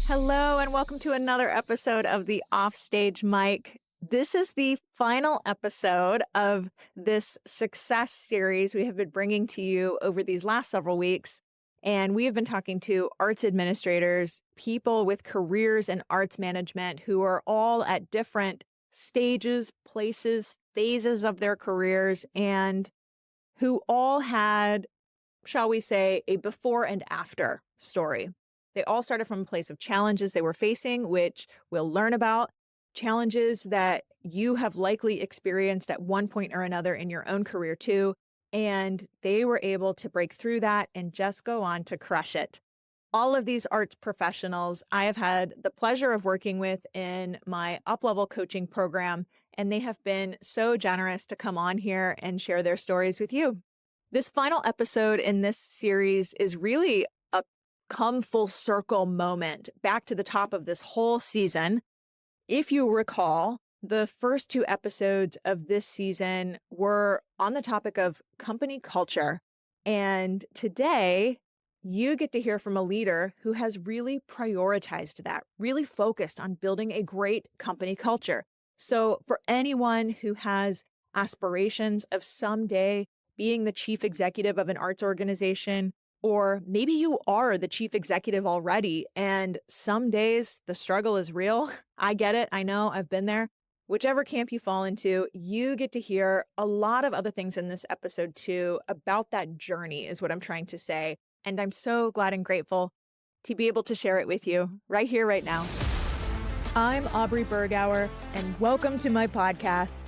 Hello, and welcome to another episode of the Offstage Mic. This is the final episode of this success series we have been bringing to you over these last several weeks. And we have been talking to arts administrators, people with careers in arts management who are all at different stages, places, phases of their careers, and who all had, shall we say, a before and after story. They all started from a place of challenges they were facing, which we'll learn about, challenges that you have likely experienced at one point or another in your own career too. And they were able to break through that and just go on to crush it. All of these arts professionals I have had the pleasure of working with in my up-level coaching program, and they have been so generous to come on here and share their stories with you. This final episode in this series is really a come full circle moment back to the top of this whole season. If you recall, the first two episodes of this season were on the topic of company culture. And today, you get to hear from a leader who has really prioritized that, really focused on building a great company culture. So for anyone who has aspirations of someday being the chief executive of an arts organization, or maybe you are the chief executive already, and some days the struggle is real. I get it. I know. I've been there. Whichever camp you fall into, you get to hear a lot of other things in this episode too about that journey is what I'm trying to say. And I'm so glad and grateful to be able to share it with you right here, right now. I'm Aubrey Bergauer, and welcome to my podcast.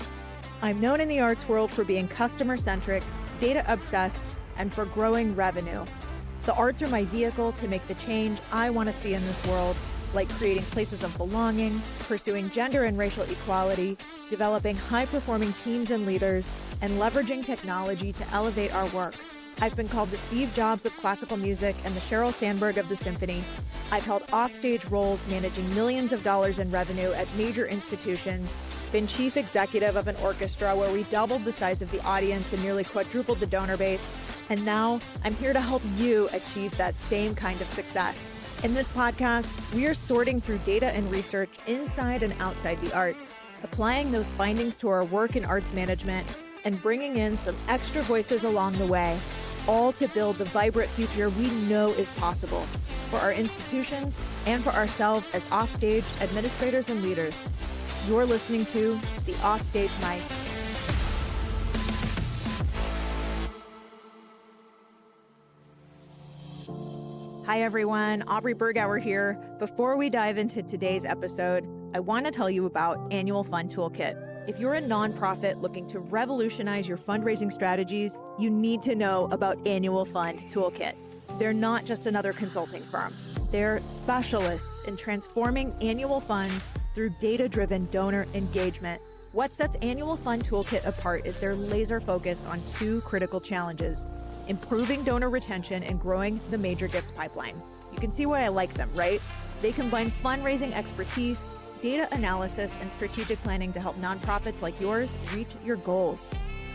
I'm known in the arts world for being customer-centric, data-obsessed, and for growing revenue. The arts are my vehicle to make the change I want to see in this world, like creating places of belonging, pursuing gender and racial equality, developing high-performing teams and leaders, and leveraging technology to elevate our work. I've been called the Steve Jobs of classical music and the Sheryl Sandberg of the symphony. I've held offstage roles managing millions of dollars in revenue at major institutions, been chief executive of an orchestra where we doubled the size of the audience and nearly quadrupled the donor base. And now I'm here to help you achieve that same kind of success. In this podcast, we are sorting through data and research inside and outside the arts, applying those findings to our work in arts management, and bringing in some extra voices along the way, all to build the vibrant future we know is possible for our institutions and for ourselves as offstage administrators and leaders. You're listening to the Offstage Mic. Hi everyone, Aubrey Bergauer here. Before we dive into today's episode, I want to tell you about Annual Fund Toolkit. If you're a nonprofit looking to revolutionize your fundraising strategies, you need to know about Annual Fund Toolkit. They're not just another consulting firm. They're specialists in transforming annual funds through data-driven donor engagement. What sets Annual Fund Toolkit apart is their laser focus on two critical challenges: improving donor retention and growing the major gifts pipeline. You can see why I like them, right? They combine fundraising expertise, data analysis, and strategic planning to help nonprofits like yours reach your goals.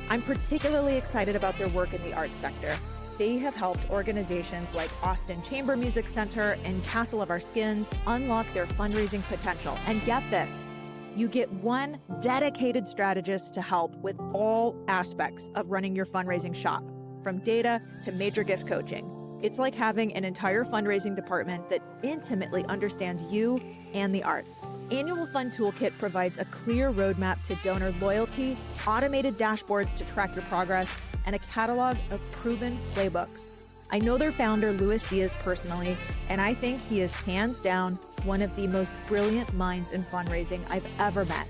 I'm particularly excited about their work in the arts sector. They have helped organizations like Austin Chamber Music Center and Castle of Our Skins unlock their fundraising potential. And get this, you get one dedicated strategist to help with all aspects of running your fundraising shop, from data to major gift coaching. It's like having an entire fundraising department that intimately understands you and the arts. Annual Fund Toolkit provides a clear roadmap to donor loyalty, automated dashboards to track your progress, and a catalog of proven playbooks. I know their founder, Luis Diaz, personally, and I think he is hands down one of the most brilliant minds in fundraising I've ever met.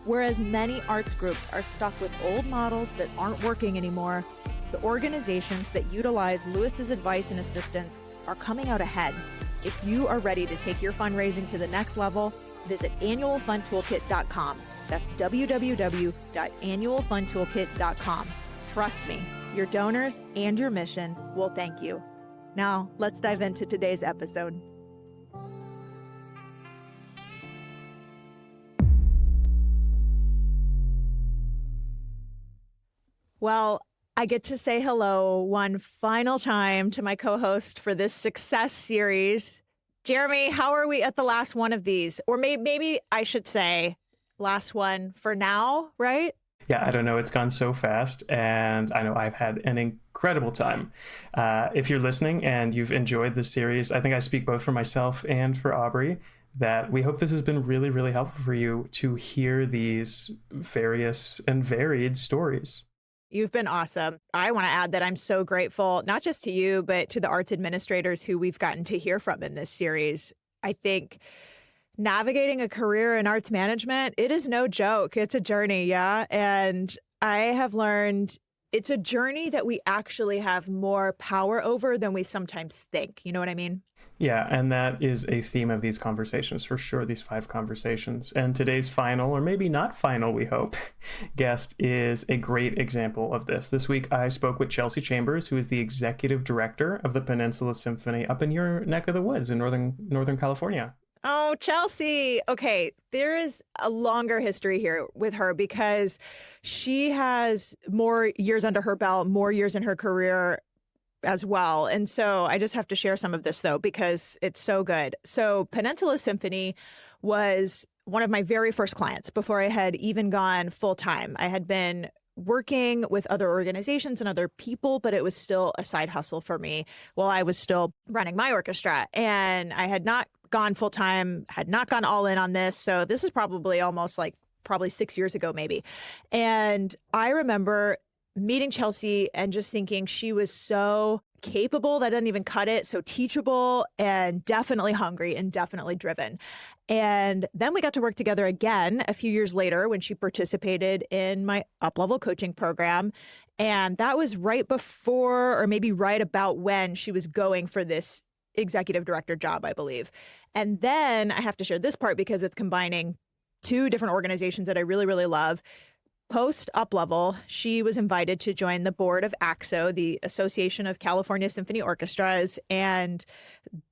Whereas many arts groups are stuck with old models that aren't working anymore, the organizations that utilize Luis's advice and assistance are coming out ahead. If you are ready to take your fundraising to the next level, visit annualfundtoolkit.com. That's www.annualfundtoolkit.com. Trust me, your donors and your mission will thank you. Now, let's dive into today's episode. Well, I get to say hello one final time to my co-host for this success series, Jeremy, how are we at the last one of these? Or maybe I should say last one for now, right? Yeah, I don't know. It's gone so fast, and I know I've had an incredible time. If you're listening and you've enjoyed this series, I think I speak both for myself and for Aubrey that we hope this has been really, really helpful for you to hear these various and varied stories. You've been awesome. I want to add that I'm so grateful, not just to you, but to the arts administrators who we've gotten to hear from in this series. I think navigating a career in arts management, it is no joke. It's a journey, yeah. And I have learned it's a journey that we actually have more power over than we sometimes think. You know what I mean? Yeah, and that is a theme of these conversations for sure, these 5 conversations. And today's final, or maybe not final, we hope, guest is a great example of this. This week, I spoke with Chelsea Chambers, who is the executive director of the Peninsula Symphony up in your neck of the woods in Northern California. Oh, Chelsea. Okay, there is a longer history here with her because she has more years under her belt, more years in her career as well. And so I just have to share some of this, though, because it's so good. So Peninsula Symphony was one of my very first clients before I had even gone full time. I had been working with other organizations and other people, but it was still a side hustle for me while I was still running my orchestra. And I had not gone full time, had not gone all in on this. So this is probably probably 6 years ago, maybe. And I remember meeting Chelsea and just thinking she was so capable, that doesn't even cut it, so teachable and definitely hungry and definitely driven. And then we got to work together again a few years later when she participated in my up-level coaching program. And that was right before, or maybe right about when she was going for this executive director job, I believe. And then I have to share this part because it's combining 2 different organizations that I really, really love. Post up-level, she was invited to join the board of ACSO, the Association of California Symphony Orchestras, and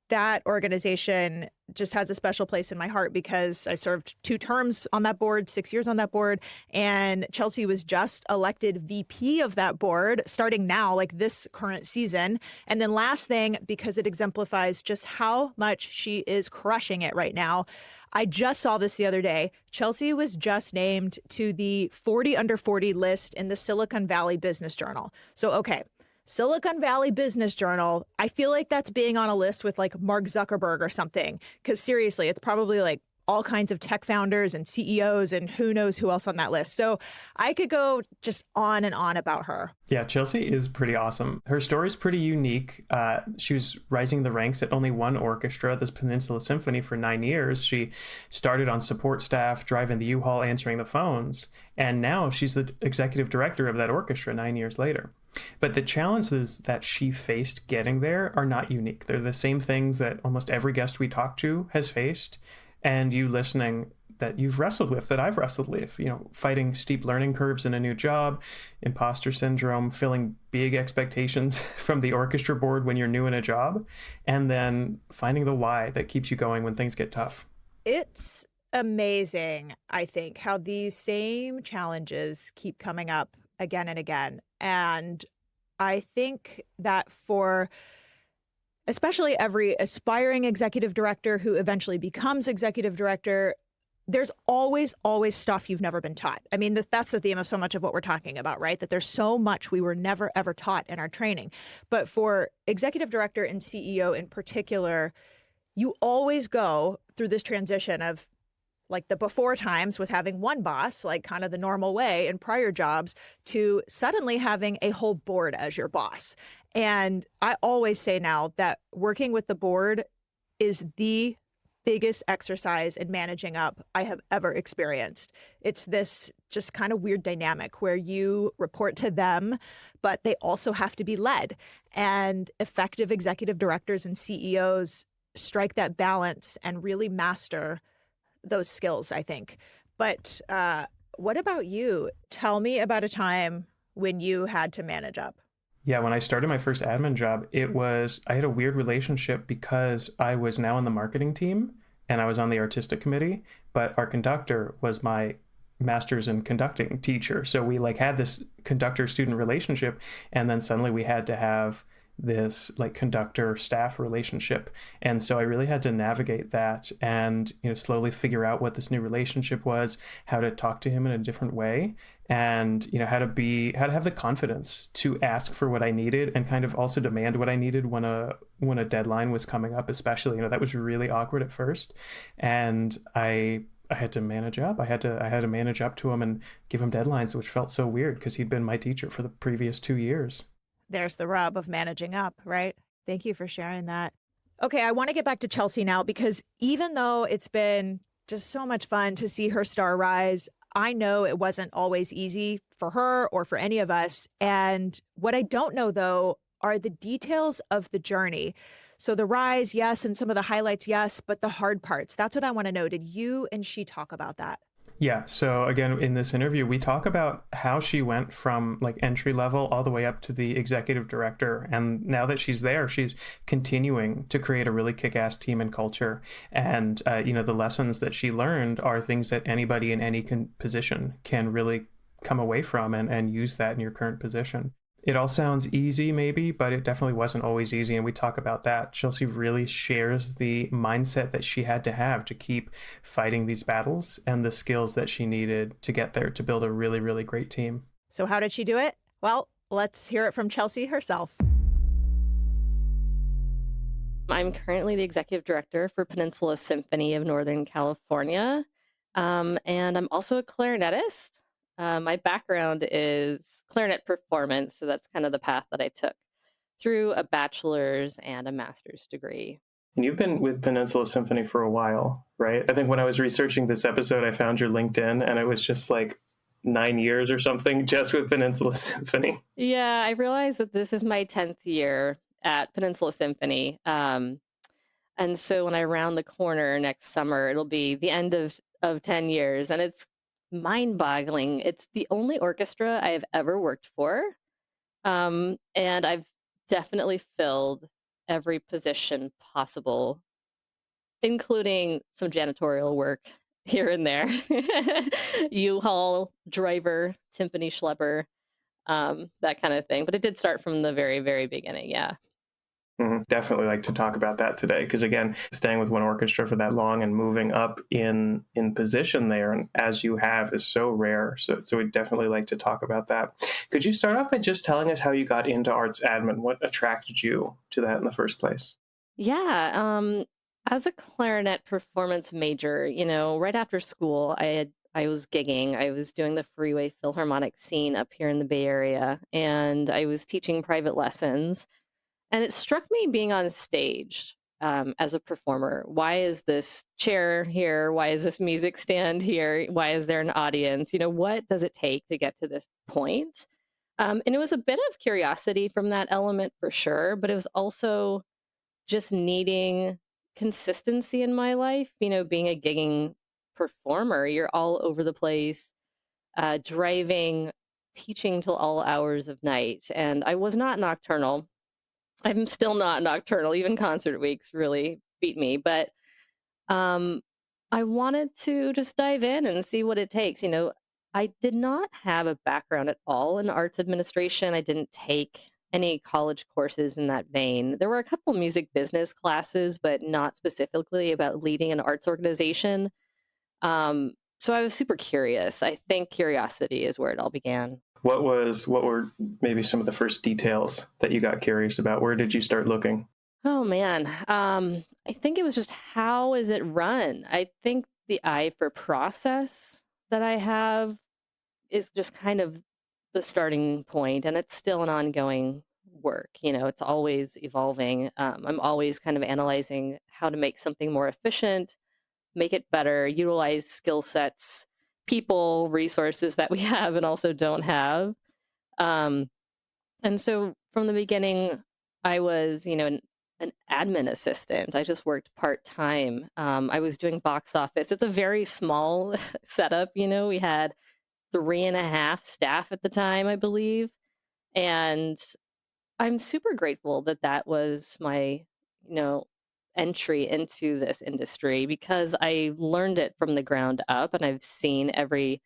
that organization just has a special place in my heart because I served 2 terms on that board, 6 years on that board, and Chelsea was just elected VP of that board starting now, like this current season. And then last thing, because it exemplifies just how much she is crushing it right now, I just saw this the other day. Chelsea was just named to the 40 under 40 list in the Silicon Valley Business Journal. So, okay, Silicon Valley Business Journal, I feel like that's being on a list with like Mark Zuckerberg or something. Because seriously, it's probably like all kinds of tech founders and CEOs and who knows who else on that list. So I could go just on and on about her. Yeah, Chelsea is pretty awesome. Her story is pretty unique. She was rising the ranks at only one orchestra, this Peninsula Symphony, for 9 years. She started on support staff, driving the U-Haul, answering the phones. And now she's the executive director of that orchestra 9 years later. But the challenges that she faced getting there are not unique. They're the same things that almost every guest we talk to has faced. And you listening that you've wrestled with, that I've wrestled with, fighting steep learning curves in a new job, imposter syndrome, filling big expectations from the orchestra board when you're new in a job, and then finding the why that keeps you going when things get tough. It's amazing, I think, how these same challenges keep coming up again and again. And I think that for especially every aspiring executive director who eventually becomes executive director, there's always stuff you've never been taught. I mean, that's the theme of so much of what we're talking about, right? That there's so much we were never, ever taught in our training. But for executive director and CEO in particular, you always go through this transition of like the before times was having one boss, like kind of the normal way in prior jobs, to suddenly having a whole board as your boss. And I always say now that working with the board is the biggest exercise in managing up I have ever experienced. It's this just kind of weird dynamic where you report to them, but they also have to be led. And effective executive directors and CEOs strike that balance and really master those skills, I think. But what about you? Tell me about a time when you had to manage up. Yeah, when I started my first admin job, I had a weird relationship because I was now in the marketing team and I was on the artistic committee, but our conductor was my master's in conducting teacher. So we had this conductor-student relationship, and then suddenly we had to have this like conductor staff relationship. And so I really had to navigate that and, slowly figure out what this new relationship was, how to talk to him in a different way, and, how to have the confidence to ask for what I needed and kind of also demand what I needed when a deadline was coming up, especially. That was really awkward at first. And I had to manage up. I had to manage up to him and give him deadlines, which felt so weird because he'd been my teacher for the previous 2 years. There's the rub of managing up, right? Thank you for sharing that. Okay, I want to get back to Chelsea now because even though it's been just so much fun to see her star rise, I know it wasn't always easy for her or for any of us. And what I don't know, though, are the details of the journey. So the rise, yes, and some of the highlights, yes, but the hard parts, that's what I want to know. Did you and she talk about that? Yeah. So again, in this interview, we talk about how she went from like entry level all the way up to the executive director. And now that she's there, she's continuing to create a really kick-ass team and culture. And, the lessons that she learned are things that anybody in any position can really come away from and use that in your current position. It all sounds easy, maybe, but it definitely wasn't always easy. And we talk about that. Chelsea really shares the mindset that she had to have to keep fighting these battles and the skills that she needed to get there to build a really, really great team. So how did she do it? Well, let's hear it from Chelsea herself. I'm currently the executive director for Peninsula Symphony of Northern California. And I'm also a clarinetist. My background is clarinet performance, so that's kind of the path that I took through a bachelor's and a master's degree. And you've been with Peninsula Symphony for a while, right? I think when I was researching this episode, I found your LinkedIn and it was just like 9 years or something just with Peninsula Symphony. Yeah, I realized that this is my 10th year at Peninsula Symphony. And so when I round the corner next summer, it'll be the end of 10 years. And it's mind-boggling. It's the only orchestra I have ever worked for. And I've definitely filled every position possible, including some janitorial work here and there. U-Haul driver, timpani schlepper, that kind of thing. But it did start from the very, very beginning. Yeah. Definitely like to talk about that today because again, staying with one orchestra for that long and moving up in position there and as you have is so rare. So we'd definitely like to talk about that. Could you start off by just telling us how you got into arts admin? What attracted you to that in the first place? Yeah. As a clarinet performance major, right after school, I was gigging. I was doing the Freeway Philharmonic scene up here in the Bay Area, and I was teaching private lessons. And it struck me being on stage as a performer. Why is this chair here? Why is this music stand here? Why is there an audience? What does it take to get to this point? And it was a bit of curiosity from that element for sure, but it was also just needing consistency in my life. Being a gigging performer, you're all over the place, driving, teaching till all hours of night. And I was not nocturnal. I'm still not nocturnal. Even concert weeks really beat me. But I wanted to just dive in and see what it takes. I did not have a background at all in arts administration. I didn't take any college courses in that vein. There were a couple music business classes, but not specifically about leading an arts organization. So I was super curious. I think curiosity is where it all began. What were maybe some of the first details that you got curious about? Where did you start looking? Oh man. I think it was just how is it run? I think the eye for process that I have is just kind of the starting point, and it's still an ongoing work. It's always evolving. I'm always kind of analyzing how to make something more efficient, make it better, utilize skill sets, people, resources that we have and also don't have. Um, and so from the beginning, I was, an admin assistant. I just worked part-time. I was doing box office. It's a very small setup. We had 3.5 staff at the time, I believe. And I'm super grateful that that was my, entry into this industry because I learned it from the ground up and I've seen every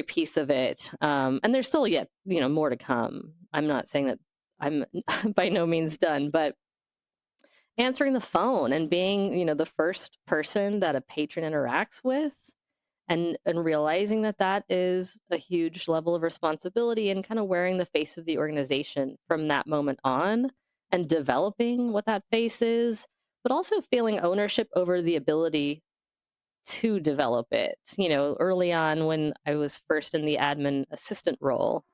piece of it. And there's still yet, more to come. I'm not saying that I'm by no means done, but answering the phone and being, the first person that a patron interacts with, and realizing that that is a huge level of responsibility, and kind of wearing the face of the organization from that moment on, and developing what that face is, but also feeling ownership over the ability to develop it. Early on when I was first in the admin assistant role,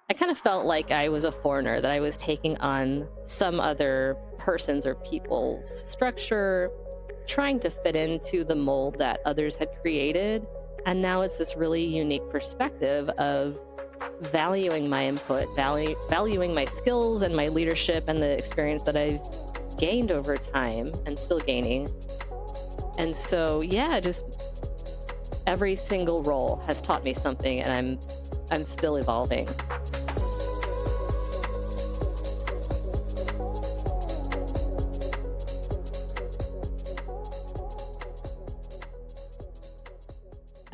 I kind of felt like I was a foreigner, that I was taking on some other person's or people's structure, trying to fit into the mold that others had created. And now it's this really unique perspective of valuing my input, valuing my skills and my leadership and the experience that I've gained over time and still gaining. And so, yeah, just every single role has taught me something, and I'm still evolving.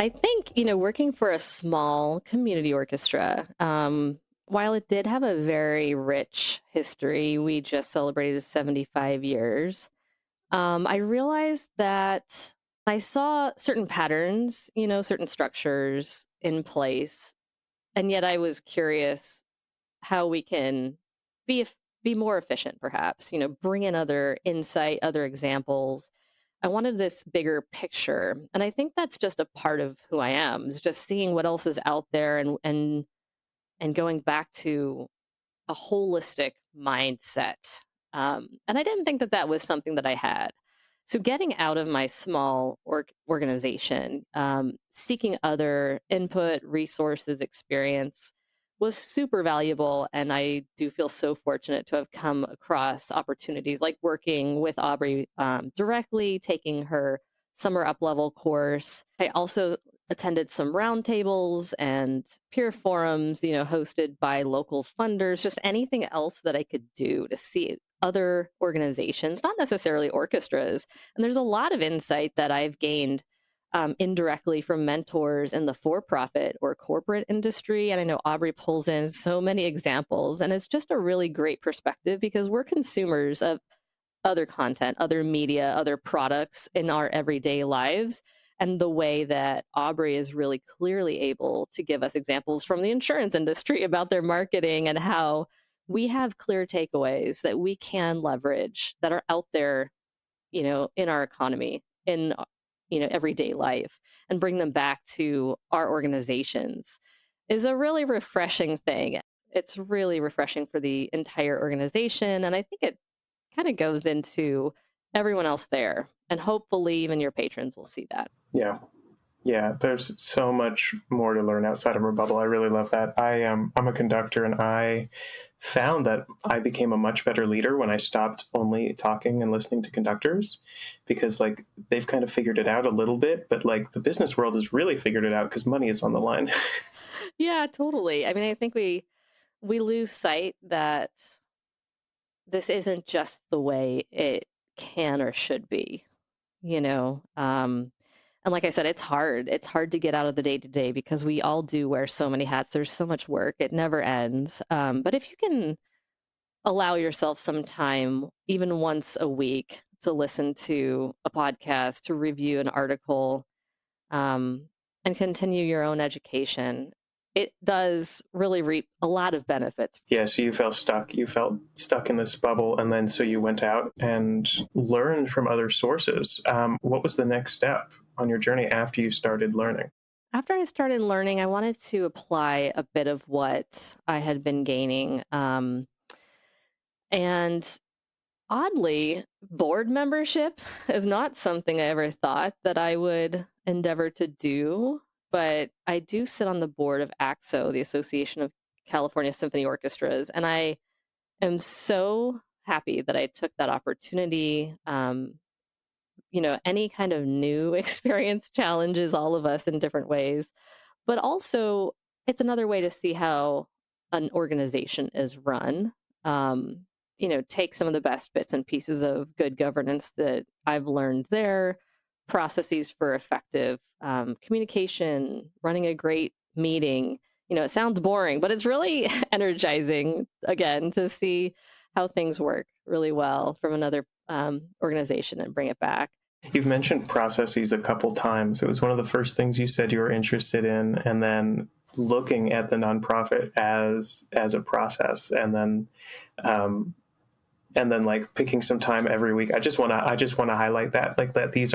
I think, working for a small community orchestra, while it did have a very rich history, we just celebrated 75 years. I realized that I saw certain patterns, certain structures in place, and yet I was curious how we can be more efficient, perhaps. Bring in other insight, other examples. I wanted this bigger picture, and I think that's just a part of who I am. Is just seeing what else is out there, and going back to a holistic mindset. And I didn't think that that was something that I had. So getting out of my small organization, seeking other input, resources, experience was super valuable. And I do feel so fortunate to have come across opportunities like working with Aubrey directly, taking her summer up level course. I also attended some roundtables and peer forums, hosted by local funders, just anything else that I could do to see other organizations, not necessarily orchestras. And there's a lot of insight that I've gained indirectly from mentors in the for-profit or corporate industry. And I know Aubrey pulls in so many examples, and it's just a really great perspective because we're consumers of other content, other media, other products in our everyday lives. And the way that Aubrey is really clearly able to give us examples from the insurance industry about their marketing, and how we have clear takeaways that we can leverage that are out there, in our economy, in everyday life, and bring them back to our organizations is a really refreshing thing. It's really refreshing for the entire organization. And I think it kind of goes into everyone else there. And hopefully even your patrons will see that. Yeah. Yeah, there's so much more to learn outside of our bubble. I really love that. I'm a conductor, and I found that I became a much better leader when I stopped only talking and listening to conductors, because like they've kind of figured it out a little bit, but like the business world has really figured it out because money is on the line. Yeah, totally. I mean, I think we lose sight that this isn't just the way it can or should be, you know. And like I said, it's hard. It's hard to get out of the day to day because we all do wear so many hats. There's so much work. It never ends. But if you can allow yourself some time, even once a week, to listen to a podcast, to review an article, um, and continue your own education, it does really reap a lot of benefits. Yeah, so you felt stuck. You felt stuck in this bubble, and then so you went out and learned from other sources. What was the next step on your journey after you started learning? After I started learning, I wanted to apply a bit of what I had been gaining. And oddly, board membership is not something I ever thought that I would endeavor to do. But I do sit on the board of AXO, the Association of California Symphony Orchestras. And I am so happy that I took that opportunity. Any kind of new experience challenges all of us in different ways, but also it's another way to see how an organization is run. Take some of the best bits and pieces of good governance that I've learned there, processes for effective communication, running a great meeting, it sounds boring, but it's really energizing, again, to see how things work really well from another organization and bring it back. You've mentioned processes a couple times. It was one of the first things you said you were interested in, and then looking at the nonprofit as a process, and then like picking some time every week. I just want to highlight that, like, that these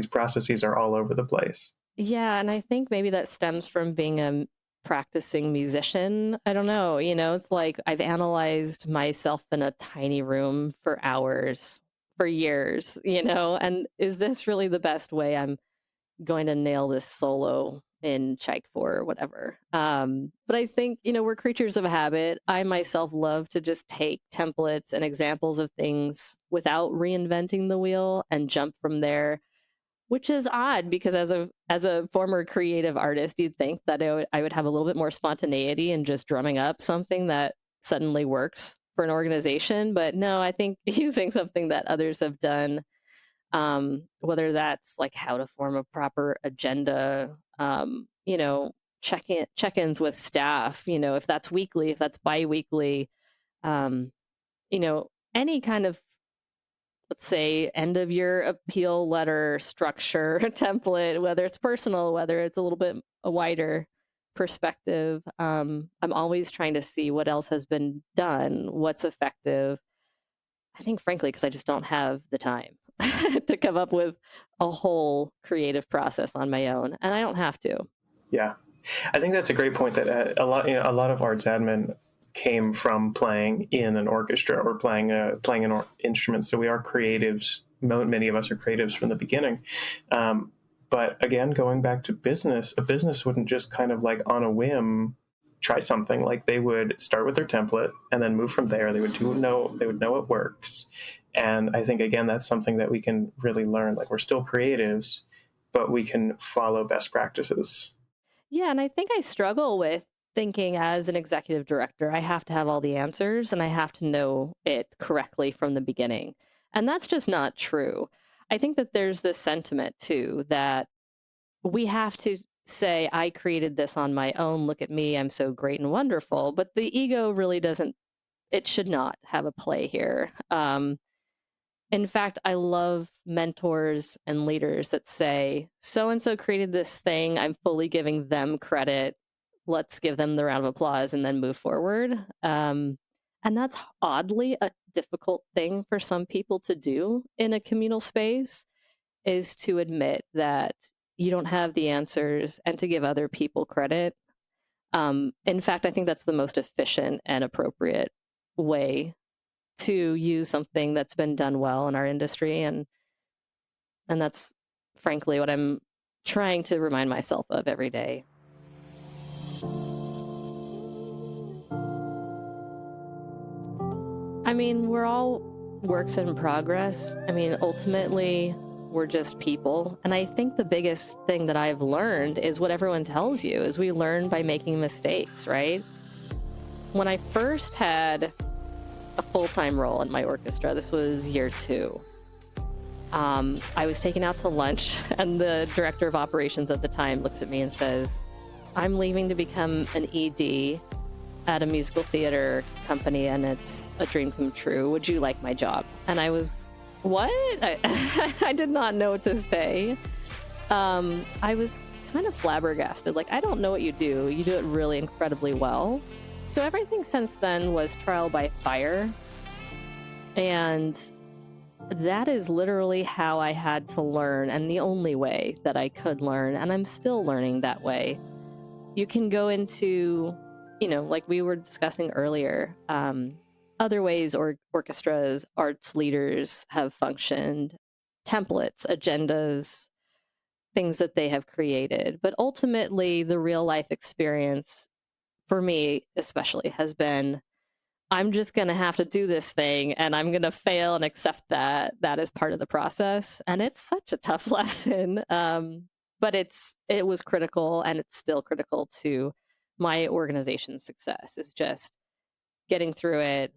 processes are all over the place. Yeah, and I think maybe that stems from being a practicing musician. I don't know, it's like I've analyzed myself in a tiny room for hours, for years, and is this really the best way I'm going to nail this solo in Check 4 or whatever? But I think, we're creatures of habit. I myself love to just take templates and examples of things without reinventing the wheel and jump from there, which is odd because as a former creative artist, you'd think that I would have a little bit more spontaneity in just drumming up something that suddenly works for an organization. But no, I think using something that others have done, whether that's like how to form a proper agenda, check-ins with staff, if that's weekly, if that's bi-weekly, um, any kind of, let's say, end of year appeal letter structure template, whether it's personal, whether it's a little bit a wider perspective. I'm always trying to see what else has been done, what's effective. I think, frankly, because I just don't have the time to come up with a whole creative process on my own, and I don't have to. Yeah, I think that's a great point. That a lot of arts admin came from playing in an orchestra or playing an instrument. So we are creatives. Many of us are creatives from the beginning. But again, going back to business, a business wouldn't just kind of like on a whim try something. Like, they would start with their template and then move from there. They would know it works. And I think, again, that's something that we can really learn. Like, we're still creatives, but we can follow best practices. Yeah, and I think I struggle with thinking as an executive director, I have to have all the answers and I have to know it correctly from the beginning. And that's just not true. I think that there's this sentiment too that we have to say, I created this on my own. Look at me. I'm so great and wonderful. But the ego really doesn't, it should not have a play here. In fact, I love mentors and leaders that say, so and so created this thing. I'm fully giving them credit. Let's give them the round of applause and then move forward. And that's oddly a difficult thing for some people to do in a communal space, is to admit that you don't have the answers and to give other people credit. In fact, I think that's the most efficient and appropriate way to use something that's been done well in our industry, and that's frankly what I'm trying to remind myself of every day. I mean, we're all works in progress. I mean, ultimately, we're just people. And I think the biggest thing that I've learned is what everyone tells you, is we learn by making mistakes, right? When I first had a full-time role in my orchestra, this was year 2. I was taken out to lunch, and the director of operations at the time looks at me and says, I'm leaving to become an ED at a musical theater company, and it's a dream come true. Would you like my job? And I was, what? I did not know what to say. I was kind of flabbergasted. Like, I don't know what you do. You do it really incredibly well. So everything since then was trial by fire. And that is literally how I had to learn, and the only way that I could learn. And I'm still learning that way. You can go into, like we were discussing earlier, other ways orchestras, arts leaders have functioned, templates, agendas, things that they have created. But ultimately, the real life experience, for me especially, has been, I'm just going to have to do this thing, and I'm going to fail and accept that that is part of the process. And it's such a tough lesson. But it was critical, and it's still critical to my organization's success, is just getting through it.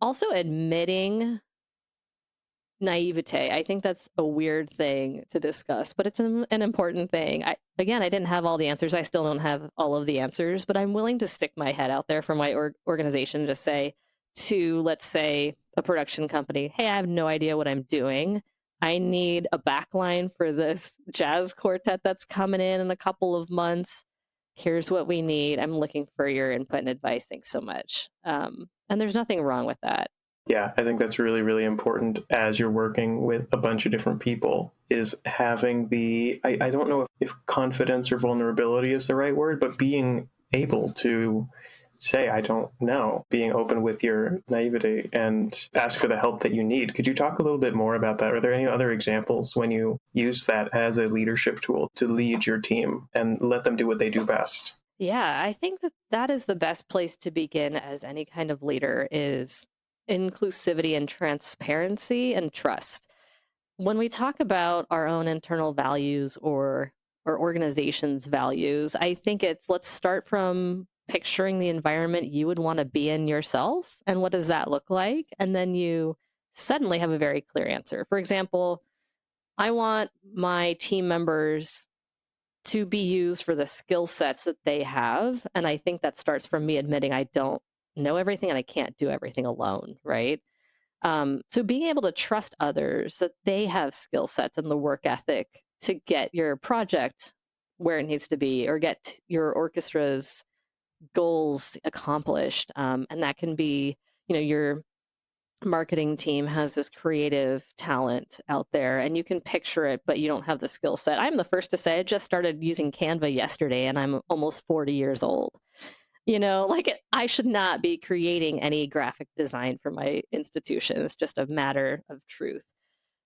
Also admitting naivete. I think that's a weird thing to discuss, but it's an important thing. I didn't have all the answers. I still don't have all of the answers, but I'm willing to stick my head out there for my organization to say to, let's say, a production company, hey, I have no idea what I'm doing. I need a backline for this jazz quartet that's coming in a couple of months. Here's what we need. I'm looking for your input and advice. Thanks so much. And there's nothing wrong with that. Yeah, I think that's really, really important as you're working with a bunch of different people, is having I don't know if confidence or vulnerability is the right word, but being able to say, I don't know, being open with your naivety and ask for the help that you need. Could you talk a little bit more about that? Are there any other examples when you use that as a leadership tool to lead your team and let them do what they do best? Yeah, I think that is the best place to begin as any kind of leader is inclusivity and transparency and trust. When we talk about our own internal values or our organization's values, I think let's start from picturing the environment you would want to be in yourself and what does that look like? And then you suddenly have a very clear answer. For example, I want my team members to be used for the skill sets that they have. And I think that starts from me admitting I don't know everything and I can't do everything alone, right? So being able to trust others that they have skill sets and the work ethic to get your project where it needs to be or get your orchestra's goals accomplished. And that can be, your marketing team has this creative talent out there and you can picture it, but you don't have the skill set. I'm the first to say I just started using Canva yesterday and I'm almost 40 years old. I should not be creating any graphic design for my institution. It's just a matter of truth.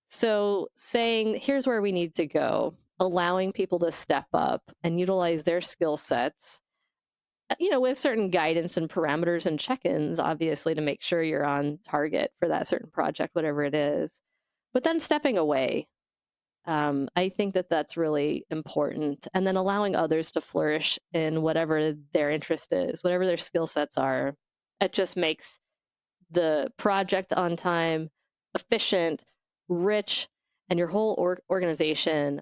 So saying, here's where we need to go, allowing people to step up and utilize their skill sets, with certain guidance and parameters and check-ins, obviously, to make sure you're on target for that certain project, whatever it is. But then stepping away. I think that's really important. And then allowing others to flourish in whatever their interest is, whatever their skill sets are. It just makes the project on time, efficient, rich, and your whole organization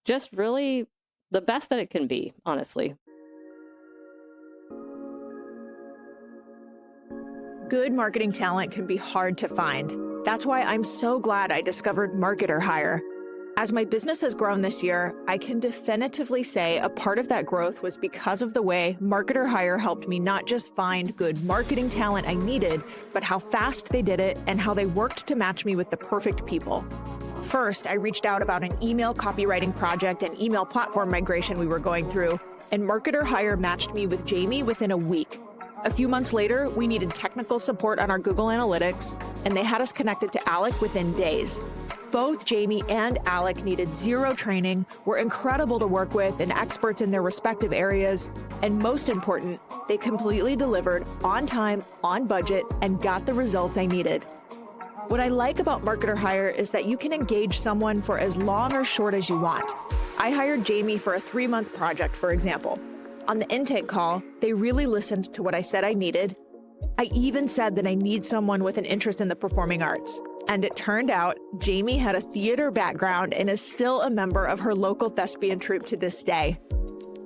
just really the best that it can be, honestly. Good marketing talent can be hard to find. That's why I'm so glad I discovered Marketer Hire. As my business has grown this year, I can definitively say a part of that growth was because of the way Marketer Hire helped me not just find good marketing talent I needed, but how fast they did it and how they worked to match me with the perfect people. First, I reached out about an email copywriting project and email platform migration we were going through, and Marketer Hire matched me with Jamie within a week. A few months later, we needed technical support on our Google Analytics, and they had us connected to Alec within days. Both Jamie and Alec needed zero training, were incredible to work with and experts in their respective areas, and most important, they completely delivered on time, on budget, and got the results I needed. What I like about Marketer Hire is that you can engage someone for as long or short as you want. I hired Jamie for a 3-month project, for example. On the intake call, they really listened to what I said I needed. I even said that I need someone with an interest in the performing arts. And it turned out Jamie had a theater background and is still a member of her local thespian troupe to this day.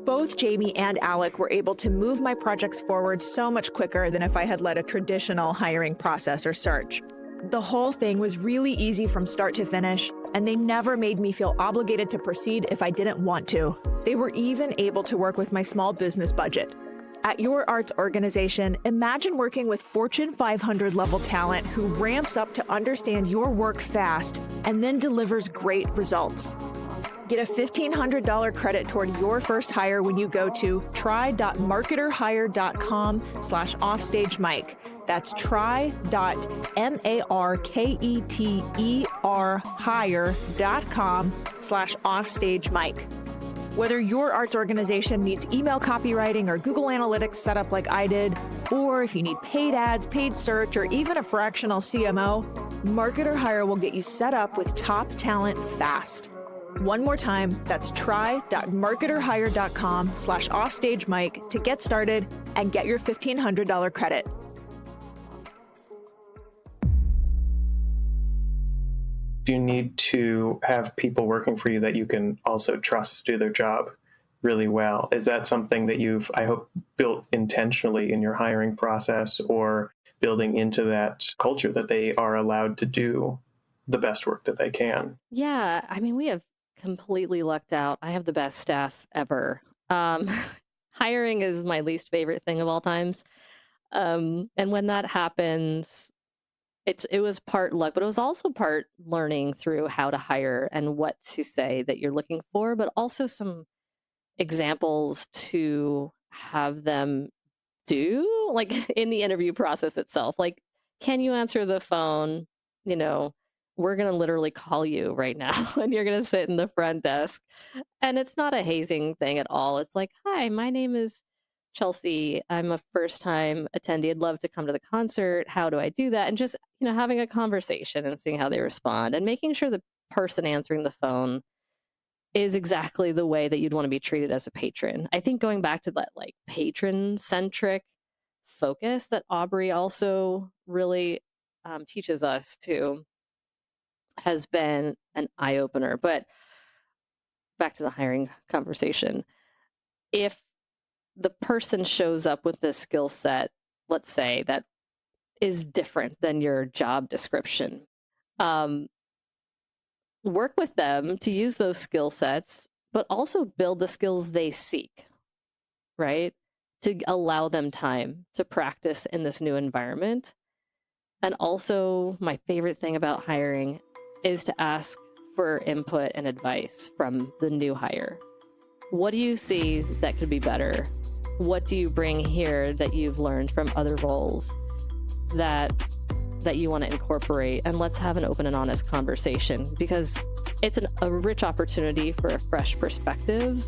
Both Jamie and Alec were able to move my projects forward so much quicker than if I had led a traditional hiring process or search. The whole thing was really easy from start to finish, and they never made me feel obligated to proceed if I didn't want to. They were even able to work with my small business budget. At your arts organization, imagine working with Fortune 500 level talent who ramps up to understand your work fast and then delivers great results. Get a $1,500 credit toward your first hire when you go to try.marketerhire.com/offstagemike. That's try.marketerhire.com/offstagemike. Whether your arts organization needs email copywriting or Google Analytics set up like I did, or if you need paid ads, paid search, or even a fractional CMO, Marketer Hire will get you set up with top talent fast. One more time, that's try.marketerhire.com/offstagemike to get started and get your $1,500 credit. you need to have people working for you that you can also trust to do their job really well. Is that something that you've, I hope, built intentionally in your hiring process, or building into that culture that they are allowed to do the best work that they can? Yeah, I mean, we have completely lucked out. I have the best staff ever. Um, hiring is my least favorite thing of all times. And when that happens, it was part luck, but it was also part learning through how to hire and what to say that you're looking for, but also some examples to have them do, like in the interview process itself. Like, can you answer the phone? You know, we're going to literally call you right now and you're going to sit in the front desk. And it's not a hazing thing at all. It's like, hi, my name is Chelsea. I'm a first time attendee. I'd love to come to the concert. How do I do that? And just, having a conversation and seeing how they respond and making sure the person answering the phone is exactly the way that you'd want to be treated as a patron. I think going back to that like patron centric focus that Aubrey also really teaches us to has been an eye opener. But back to the hiring conversation. If the person shows up with this skill set, let's say, that is different than your job description, um, work with them to use those skill sets, but also build the skills they seek, right? To allow them time to practice in this new environment. And also, my favorite thing about hiring is to ask for input and advice from the new hire. What do you see that could be better? What do you bring here that you've learned from other roles that you want to incorporate? And let's have an open and honest conversation, because it's a rich opportunity for a fresh perspective.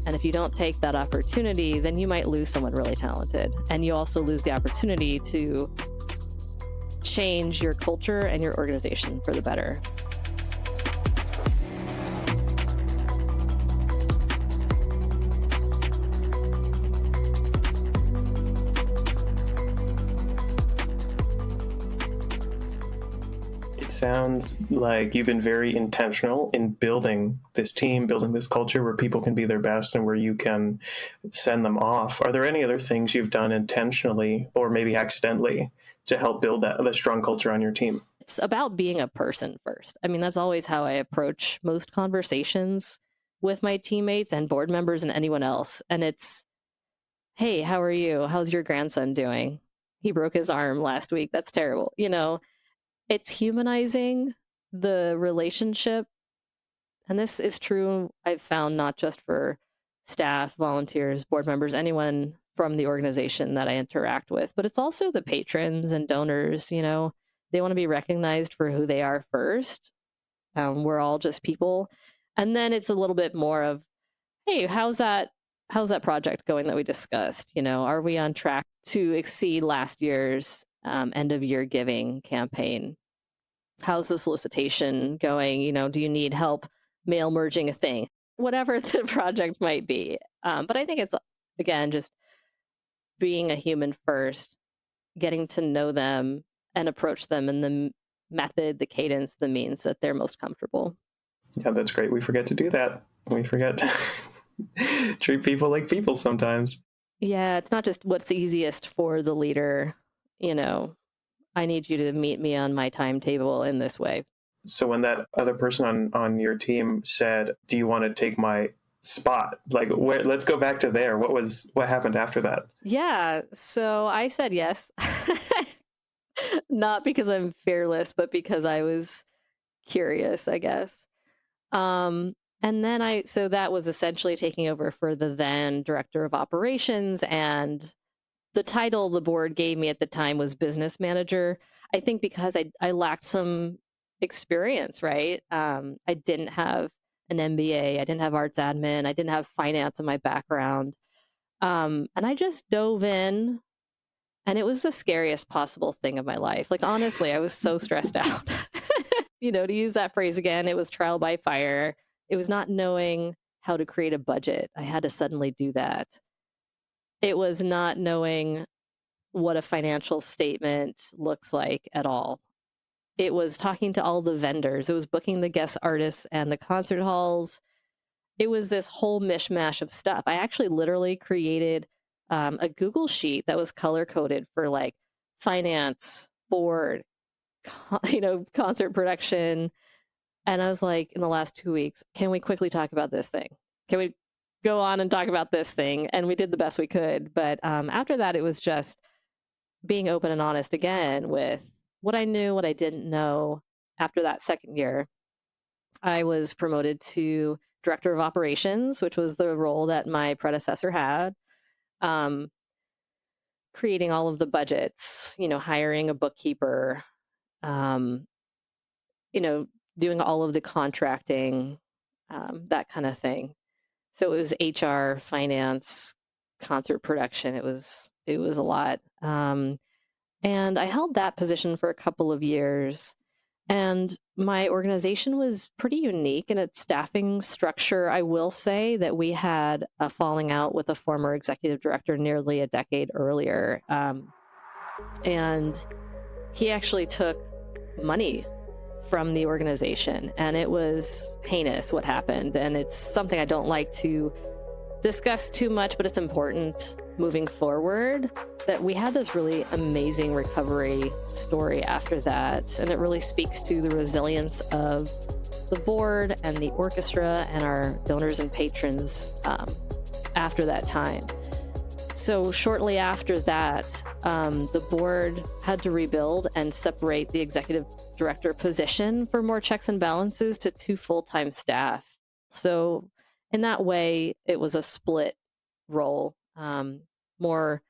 And if you don't take that opportunity, then you might lose someone really talented. And you also lose the opportunity to change your culture and your organization for the better. Sounds like you've been very intentional in building this team, building this culture where people can be their best and where you can send them off. Are there any other things you've done intentionally or maybe accidentally to help build the strong culture on your team? It's about being a person first. I mean, that's always how I approach most conversations with my teammates and board members and anyone else. And it's, hey, how are you? How's your grandson doing? He broke his arm last week. That's terrible. It's humanizing the relationship. And this is true, I've found, not just for staff, volunteers, board members, anyone from the organization that I interact with, but it's also the patrons and donors. They want to be recognized for who they are first. We're all just people. And then it's a little bit more of, hey, how's that project going that we discussed? Are we on track to exceed last year's end of year giving campaign? How's the solicitation going? Do you need help mail merging a thing? Whatever the project might be. But I think it's, again, just being a human first, getting to know them and approach them in the method, the cadence, the means that they're most comfortable. Yeah, that's great. We forget to do that. We forget to treat people like people sometimes. Yeah, it's not just what's easiest for the leader. I need you to meet me on my timetable in this way. So when that other person on your team said, do you want to take my spot? Let's go back to there. What happened after that? Yeah. So I said yes, not because I'm fearless, but because I was curious, I guess. And then so that was essentially taking over for the then director of operations, and the title the board gave me at the time was business manager. I think because I lacked some experience, right? I didn't have an MBA. I didn't have arts admin. I didn't have finance in my background. And I just dove in, and it was the scariest possible thing of my life. Like, honestly, I was so stressed out. To use that phrase again, it was trial by fire. It was not knowing how to create a budget. I had to suddenly do that. It was not knowing what a financial statement looks like at all. It was talking to all the vendors. It was booking the guest artists and the concert halls. It was this whole mishmash of stuff. I actually literally created a Google sheet that was color coded for like finance, board, concert production. And I was like, in the last 2 weeks, can we quickly talk about this thing? Can we go on and talk about this thing? And we did the best we could. But after that, it was just being open and honest again with what I knew, what I didn't know. After that second year, I was promoted to director of operations, which was the role that my predecessor had. Um, Creating all of the budgets, hiring a bookkeeper, um, you know, doing all of the contracting, that kind of thing. So it was HR, finance, concert production. It was a lot. And I held that position for a couple of years. And my organization was pretty unique in its staffing structure. I will say that we had a falling out with a former executive director nearly a decade earlier. And he actually took money from the organization, and it was heinous what happened. And it's something I don't like to discuss too much, but it's important moving forward that we had this really amazing recovery story after that. And it really speaks to the resilience of the board and the orchestra and our donors and patrons after that time. So shortly after that, the board had to rebuild and separate the executive director position for more checks and balances to 2 full-time staff. So in that way, it was a split role, more,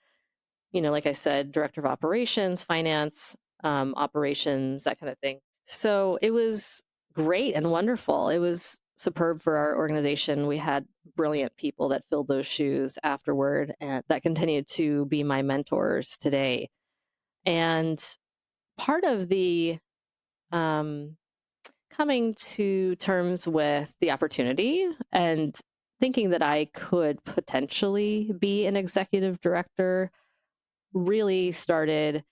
like I said, director of operations, finance, operations, that kind of thing. So it was great and wonderful. It was superb for our organization. We had brilliant people that filled those shoes afterward and that continued to be my mentors today. And part of the coming to terms with the opportunity and thinking that I could potentially be an executive director really started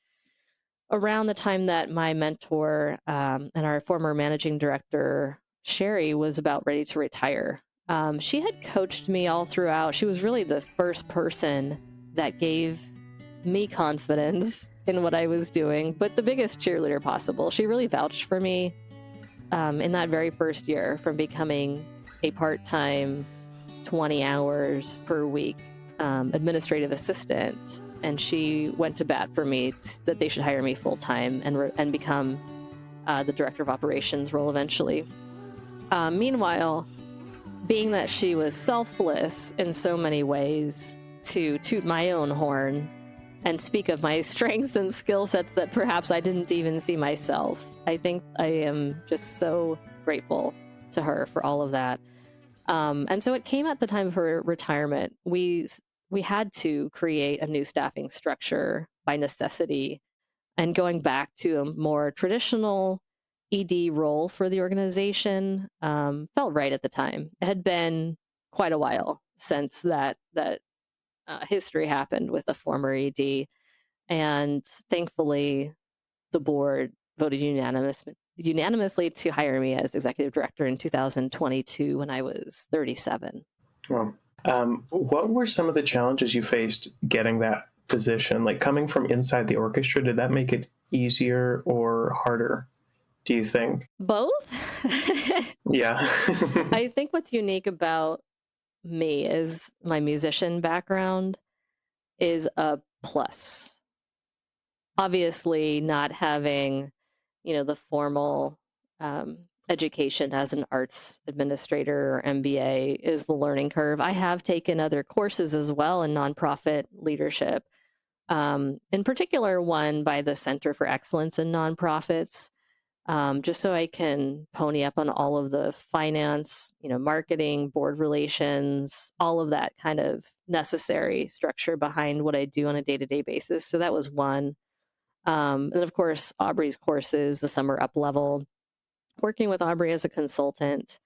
around the time that my mentor and our former managing director, Sherry, was about ready to retire. She had coached me all throughout. She was really the first person that gave me confidence in what I was doing, but the biggest cheerleader possible. She really vouched for me in that very first year from becoming a part-time 20 hours per week administrative assistant. And she went to bat for me that they should hire me full-time and become the director of operations role eventually. Meanwhile, being that she was selfless in so many ways, to toot my own horn and speak of my strengths and skill sets that perhaps I didn't even see myself. I think I am just so grateful to her for all of that. And so it came at the time of her retirement. We had to create a new staffing structure by necessity, and going back to a more traditional ED role for the organization felt right at the time. It had been quite a while since that history happened with a former ED, and thankfully the board voted unanimously to hire me as executive director in 2022 when I was 37. Well, what were some of the challenges you faced getting that position? Like coming from inside the orchestra, did that make it easier or harder, do you think? Both? Yeah. I think what's unique about me is my musician background is a plus. Obviously, not having, the formal education as an arts administrator or MBA is the learning curve. I have taken other courses as well in nonprofit leadership, in particular one by the Center for Excellence in Nonprofits, just so I can pony up on all of the finance, marketing, board relations, all of that kind of necessary structure behind what I do on a day-to-day basis. So that was one. And of course, Aubrey's courses, the Summer Up Level, working with Aubrey as a consultant,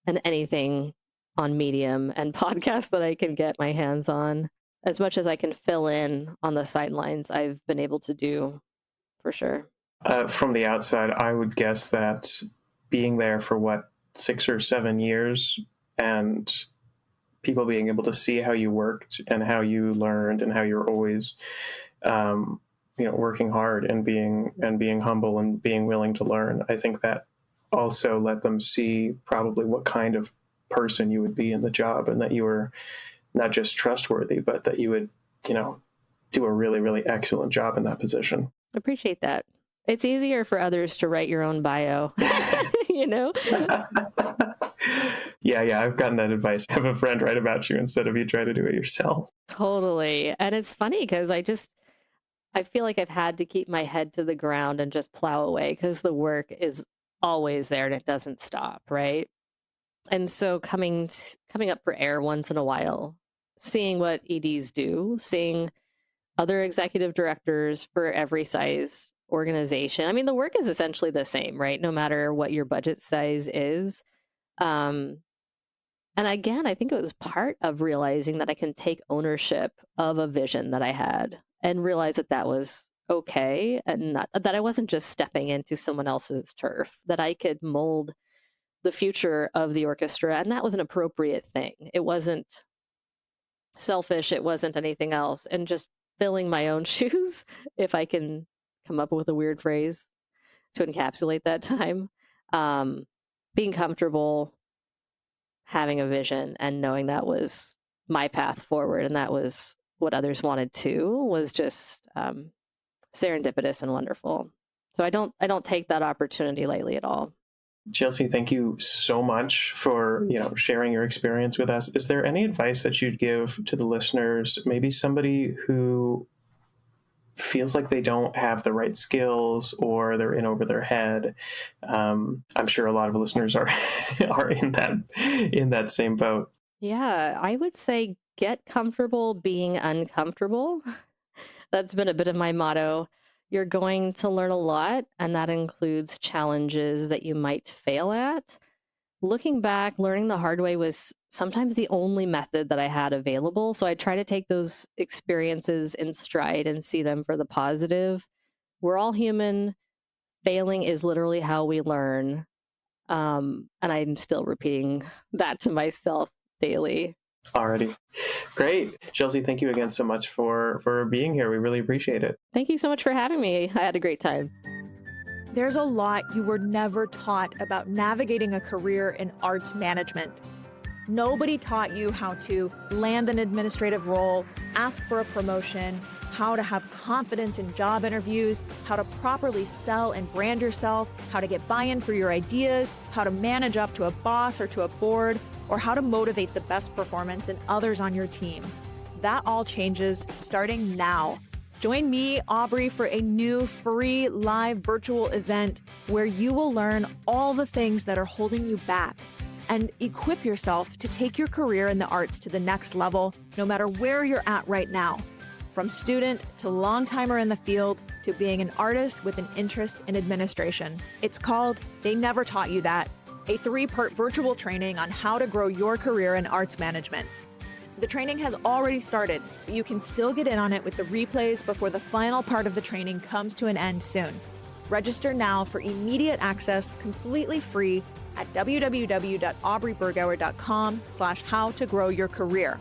and anything on Medium and podcasts that I can get my hands on. As much as I can fill in on the sidelines, I've been able to do, for sure. From the outside, I would guess that being there for 6 or 7 years, and people being able to see how you worked and how you learned and how you're always, working hard and being humble and being willing to learn. I think that also let them see probably what kind of person you would be in the job, and that you were not just trustworthy, but that you would, do a really, really excellent job in that position. Appreciate that. It's easier for others to write your own bio, you know? Yeah, I've gotten that advice. Have a friend write about you instead of you try to do it yourself. Totally. And it's funny because I feel like I've had to keep my head to the ground and just plow away because the work is always there and it doesn't stop, right? And so coming up for air once in a while, seeing what EDs do, seeing other executive directors for every size organization. I mean, the work is essentially the same, right? No matter what your budget size is. And again, I think it was part of realizing that I can take ownership of a vision that I had and realize that that was okay, and not, that I wasn't just stepping into someone else's turf, that I could mold the future of the orchestra. And that was an appropriate thing. It wasn't selfish. It wasn't anything else. And just filling my own shoes, if I can come up with a weird phrase to encapsulate that time, being comfortable, having a vision, and knowing that was my path forward and that was what others wanted too, was just serendipitous and wonderful. So I don't take that opportunity lightly at all. Chelsea, thank you so much for sharing your experience with us. Is there any advice that you'd give to the listeners? Maybe somebody who feels like they don't have the right skills, or they're in over their head. I'm sure a lot of listeners are in that same boat. Yeah, I would say get comfortable being uncomfortable. That's been a bit of my motto. You're going to learn a lot, and that includes challenges that you might fail at. Looking back, learning the hard way was sometimes the only method that I had available. So I try to take those experiences in stride and see them for the positive. We're all human. Failing is literally how we learn. And I'm still repeating that to myself daily. Alrighty. Great. Chelsea, thank you again so much for being here. We really appreciate it. Thank you so much for having me. I had a great time. There's a lot you were never taught about navigating a career in arts management. Nobody taught you how to land an administrative role, ask for a promotion, how to have confidence in job interviews, how to properly sell and brand yourself, how to get buy-in for your ideas, how to manage up to a boss or to a board, or how to motivate the best performance in others on your team. That all changes starting now. Join me, Aubrey, for a new free live virtual event where you will learn all the things that are holding you back and equip yourself to take your career in the arts to the next level, no matter where you're at right now. From student to long-timer in the field to being an artist with an interest in administration. It's called They Never Taught You That, a 3-part virtual training on how to grow your career in arts management. The training has already started, but you can still get in on it with the replays before the final part of the training comes to an end soon. Register now for immediate access completely free at www.aubreybergauer.com/how-to-grow-your-career.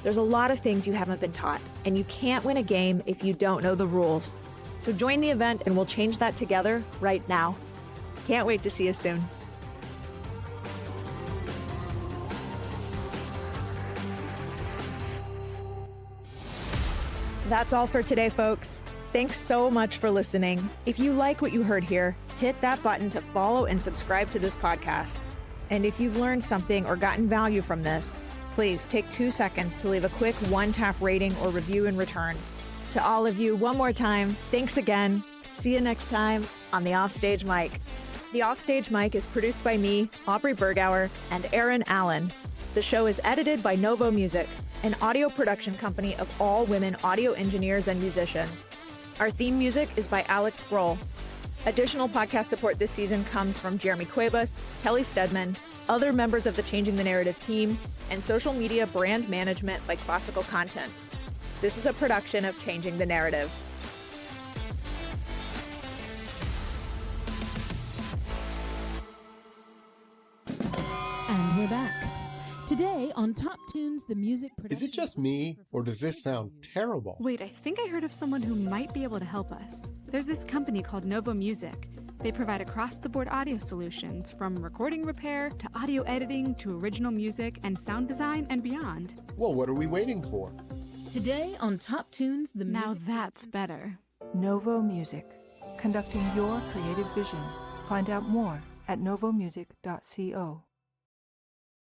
There's a lot of things you haven't been taught, and you can't win a game if you don't know the rules. So join the event and we'll change that together right now. Can't wait to see you soon. That's all for today, folks. Thanks so much for listening. If you like what you heard here, hit that button to follow and subscribe to this podcast. And if you've learned something or gotten value from this, please take 2 seconds to leave a quick 1-tap rating or review in return. To all of you, one more time, thanks again. See you next time on the Offstage Mic. The Offstage Mic is produced by me, Aubrey Bergauer, and Aaron Allen. The show is edited by Novo Music, an audio production company of all women audio engineers and musicians. Our theme music is by Alex Grohl. Additional podcast support this season comes from Jeremy Cuevas, Kelly Stedman, other members of the Changing the Narrative team, and social media brand management by Classical Content. This is a production of Changing the Narrative. back. Today on Top Tunes, the music Is production... it just me, or does this sound terrible? Wait, I think I heard of someone who might be able to help us. There's this company called Novo Music. They provide across-the-board audio solutions, from recording repair to audio editing to original music and sound design and beyond. Well, what are we waiting for? Today on Top Tunes, the Now music... that's better. Novo Music, conducting your creative vision. Find out more at novomusic.co.